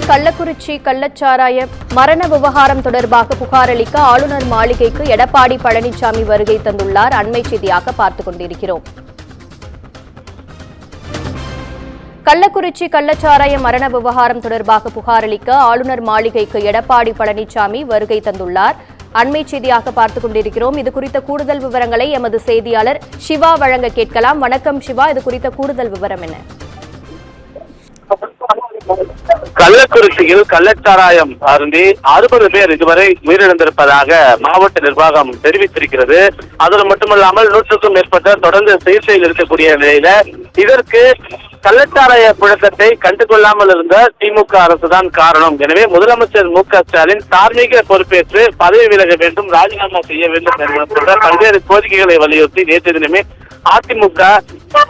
கள்ளக்குறிச்சி கள்ளச்சாராய மரண விவகாரம் தொடர்பாக புகார் அளிக்க ஆளுநர் மாளிகைக்கு எடப்பாடி பழனிசாமி வருகை தந்துள்ளார். அண்மை செய்தியாக பார்த்துக் கொண்டிருக்கிறோம். கள்ளக்குறிச்சி கள்ளச்சாராய மரண விவகாரம் தொடர்பாக புகார் அளிக்க ஆளுநர் மாளிகைக்கு எடப்பாடி பழனிசாமி வருகை தந்துள்ளார். அண்மை செய்தியாக பார்த்துக் கொண்டிருக்கிறோம். இது குறித்த கூடுதல் விவரங்களை எமது செய்தியாளர் சிவா வழங்க கேட்கலாம். வணக்கம் சிவா, இது குறித்த கூடுதல் விவரம் என்ன? கள்ளக்குறிச்சியில் கள்ளச்சாராயம் அருந்தி 60 பேர் இதுவரை உயிரிழந்திருப்பதாக மாவட்ட நிர்வாகம் தெரிவித்திருக்கிறது. அது மட்டுமல்லாமல் 100க்கும் மேற்பட்ட தொடர்ந்து சிகிச்சையில் இருக்கக்கூடிய நிலையில இதற்கு கள்ளச்சாராய புழக்கத்தை கண்டுகொள்ளாமல் இருந்த திமுக அரசுதான் காரணம். எனவே முதலமைச்சர் மு.க.ஸ்டாலின் தார்மீக பொறுப்பேற்று பதவி விலக வேண்டும், ராஜினாமா செய்ய வேண்டும் என்ற பல்வேறு கோரிக்கைகளை வலியுறுத்தி நேற்று தினமே அதிமுக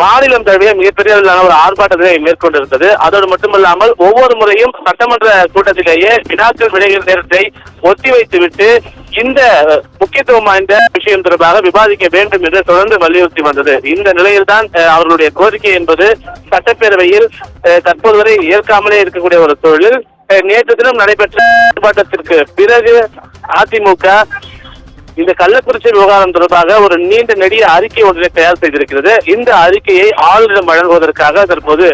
மாநிலம் தழுவிய மிகப்பெரிய அளவிலான ஒரு ஆர்ப்பாட்டத்தை மேற்கொண்டிருந்தது. அதோடு மட்டுமல்லாமல் ஒவ்வொரு முறையும் சட்டமன்ற கூட்டத்திலேயே வினாக்கள் விடைகள் நேரத்தை ஒத்திவைத்துவிட்டு இந்த முக்கியத்துவம் வாய்ந்த விஷயம் தொடர்பாக விவாதிக்க வேண்டும் என்று தொடர்ந்து வலியுறுத்தி வந்தது. இந்த நிலையில்தான் அவர்களுடைய கோரிக்கை என்பது சட்டப்பேரவையில் தற்போது வரை ஏற்காமலே இருக்கக்கூடிய ஒரு சூழலில் நேற்று தினம் நடைபெற்ற ஆர்ப்பாட்டத்திற்கு பிறகு அதிமுக இந்த கள்ளக்குறிச்சி விவகாரம் தொடர்பாக ஒரு நீண்ட நெடிய அறிக்கை ஒன்றை தயார் செய்திருக்கிறது. இந்த அறிக்கையை ஆளுநரிடம் வழங்குவதற்காக தற்போது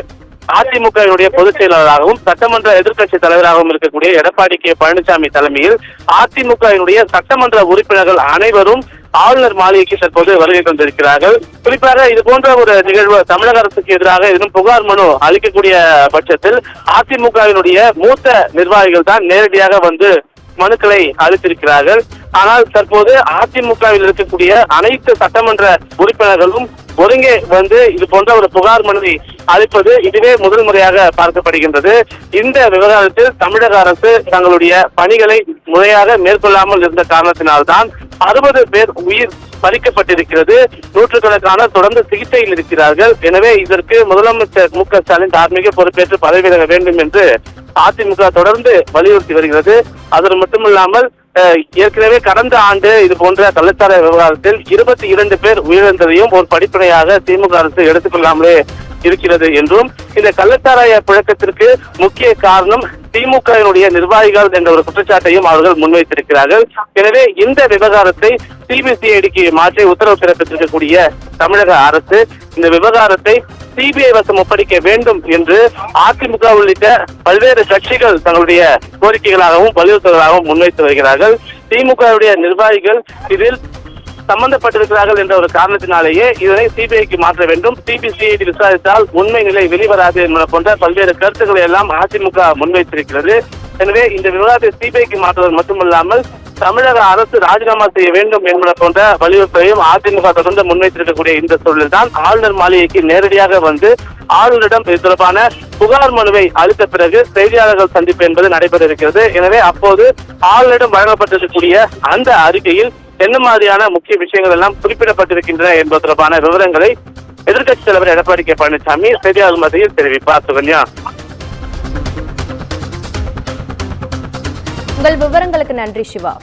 அதிமுகவினுடைய பொதுச் செயலாளராகவும் சட்டமன்ற எதிர்க்கட்சி தலைவராகவும் இருக்கக்கூடிய எடப்பாடி கே பழனிசாமி தலைமையில் அதிமுகவினுடைய சட்டமன்ற உறுப்பினர்கள் அனைவரும் ஆளுநர் மாளிகைக்கு தற்போது வருகை தந்திருக்கிறார்கள். குறிப்பாக இது போன்ற ஒரு நிகழ்வு தமிழக அரசுக்கு எதிராக எதுவும் புகார் மனு அளிக்கக்கூடிய பட்சத்தில் அதிமுகவினுடைய மூத்த நிர்வாகிகள் தான் நேரடியாக வந்து மனுக்களை அளித்திருக்கிறார்கள். ஆனால் தற்போது அதிமுகவில் இருக்கக்கூடிய அனைத்து சட்டமன்ற உறுப்பினர்களும் ஒருங்கே வந்து இது போன்ற ஒரு புகார் மனுவை அளிப்பது இதுவே முதல் முறையாக பார்க்கப்படுகின்றது. இந்த விவகாரத்தில் தமிழக அரசு தங்களுடைய பணிகளை முறையாக மேற்கொள்ளாமல் இருந்த காரணத்தினால்தான் 60 பேர் உயிர் பறிக்கப்பட்டிருக்கிறது. நூற்றுக்கணக்கான தொடர்ந்து சிகிச்சையில் இருக்கிறார்கள். எனவே இதற்கு முதலமைச்சர் மு.க.ஸ்டாலின் தார்மீக பொறுப்பேற்று பதவி விலக வேண்டும் என்று அதிமுக தொடர்ந்து வலியுறுத்தி வருகிறது. அது மட்டுமில்லாமல் ஏற்கனவே கடந்த ஆண்டு இது போன்ற கள்ளச்சாராய விவகாரத்தில் 22 பேர் உயிரிழந்ததையும் ஒரு படிப்பனையாக திமுக அரசு எடுத்துக்கொள்ளாமலே இருக்கிறது என்றும் இந்த கள்ளச்சாராய புழக்கத்திற்கு முக்கிய காரணம் திமுகவினுடைய நிர்வாகிகள் என்ற ஒரு குற்றச்சாட்டையும் அவர்கள் முன்வைத்திருக்கிறார்கள். எனவே இந்த விவகாரத்தை சிபிசிஐடிக்கு மாற்றி உத்தரவு பிறப்பித்திருக்கக்கூடிய தமிழக அரசு இந்த விவகாரத்தை சிபிஐ வசம் ஒப்படைக்க வேண்டும் என்று அதிமுக உள்ளிட்ட பல்வேறு கட்சிகள் தங்களுடைய கோரிக்கைகளாகவும் வலியுறுத்தல்களாகவும் முன்வைத்து வருகிறார்கள். திமுகவுடைய நிர்வாகிகள் இதில் சம்பந்தப்பட்டிருக்கிறார்கள் என்ற ஒரு காரணத்தினாலேயே இதனை சிபிஐக்கு மாற்ற வேண்டும், சிபிசிஐடி விசாரித்தால் உண்மை நிலை வெளிவராது என்பன போன்ற பல்வேறு கருத்துக்களை எல்லாம் அதிமுக முன்வைத்திருக்கிறது. எனவே இந்த விவகாரத்தை சிபிஐக்கு மாற்றுவது மட்டுமல்லாமல் தமிழக அரசு ராஜினாமா செய்ய வேண்டும் என்பன போன்ற வலியுறுத்தலையும் அதிமுக தொடர்ந்து முன்வைத்திருக்கக்கூடிய இந்த சூழலில் தான் ஆளுநர் மாளிகைக்கு நேரடியாக வந்து ஆளுநரிடம் இது தொடர்பான புகார் மனுவை அளித்த பிறகு செய்தியாளர்கள் சந்திப்பு என்பது நடைபெற இருக்கிறது. எனவே அப்போது ஆளுநரிடம் வழங்கப்பட்டிருக்கக்கூடிய அந்த அறிக்கையில் என்ன மாதிரியான முக்கிய விஷயங்கள் எல்லாம் குறிப்பிடப்பட்டிருக்கின்றன என்பது தொடர்பான விவரங்களை எதிர்க்கட்சி தலைவர் எடப்பாடி கே பழனிசாமி செய்தியாளர் மத்தியில் தெரிவிப்பார். சுகன்யா, உங்கள் விவரங்களுக்கு நன்றி சிவா.